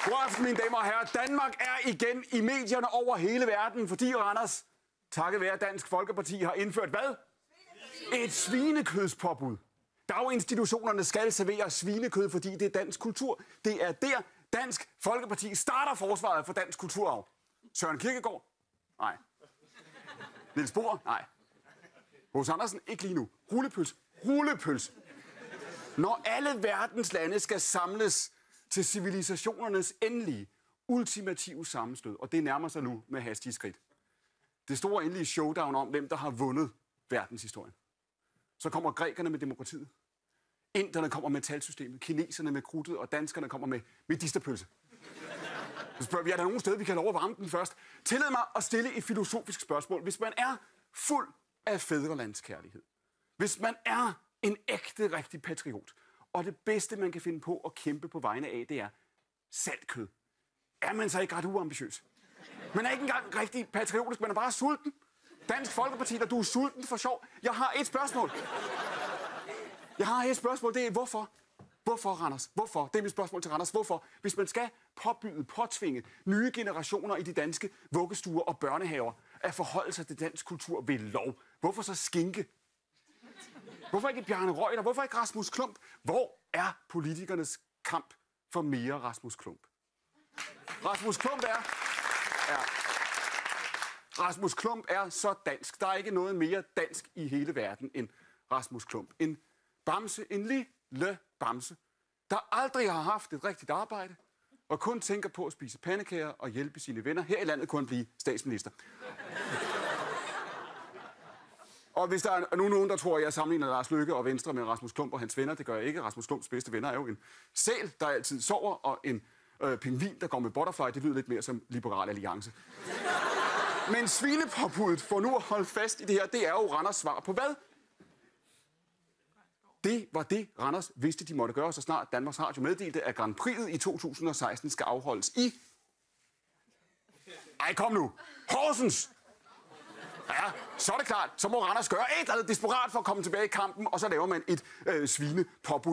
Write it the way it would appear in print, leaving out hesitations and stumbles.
God aften, mine damer og herrer. Danmark er igen i medierne over hele verden, fordi Randers, takket være Dansk Folkeparti, har indført hvad? Et svinekødspåbud. Daginstitutionerne skal servere svinekød, fordi det er dansk kultur. Det er der, Dansk Folkeparti starter forsvaret for dansk kulturarv. Søren Kierkegaard? Nej. Niels Bohr? Nej. Hos Andersen? Ikke lige nu. Rullepøls? Rullepøls. Når alle verdens lande skal samles til civilisationernes endelige, ultimative sammenstød, og det nærmer sig nu med hastige skridt. Det store endelige showdown om, hvem der har vundet verdenshistorien. Så kommer grækerne med demokratiet. Inderne kommer med talsystemet, kineserne med krudtet, og danskerne kommer med medisterpølse. Så spørger vi, er der nogen steder, vi kan lov at varme den først? Tillad mig at stille et filosofisk spørgsmål. Hvis man er fuld af fædrelandskærlighed, hvis man er en ægte, rigtig patriot, og det bedste, man kan finde på at kæmpe på vegne af, det er saltkød, er man så ikke ret uambitiøs? Man er ikke engang rigtig patriotisk, man er bare sulten. Dansk Folkeparti, der du er sulten for sjov. Jeg har et spørgsmål. Det er hvorfor? Hvorfor, Randers? Hvorfor? Det er mit spørgsmål til Randers. Hvorfor? Hvis man skal påtvinge nye generationer i de danske vuggestuer og børnehaver at forholde sig til dansk kultur ved lov, hvorfor så skinke? Hvorfor ikke Bjarne Reuter? Hvorfor ikke Rasmus Klump? Hvor er politikernes kamp for mere Rasmus Klump? Rasmus Klump er så dansk. Der er ikke noget mere dansk i hele verden end Rasmus Klump. En bamse, en lille bamse, der aldrig har haft et rigtigt arbejde, og kun tænker på at spise pandekager og hjælpe sine venner. Her i landet kunne han blive statsminister. Og hvis der er nogen, der tror, at jeg sammenligner Lars Løkke og Venstre med Rasmus Klump og hans venner, det gør jeg ikke. Rasmus Klumps bedste venner er jo en sæl, der altid sover, og en pingvin, der går med butterfly. Det lyder lidt mere som Liberal Alliance. Men svinepåbuddet, for nu at holde fast i det her, det er jo Randers svar på hvad? Det var det, Randers vidste, de måtte gøre, så snart Danmarks Radio meddelte, at Grand Prix'et i 2016 skal afholdes i... Ej, kom nu! Horsens! Ja, så er det klart. Så må Randers gøre et eller andet desperat for at komme tilbage i kampen, og så laver man et svinepåbud.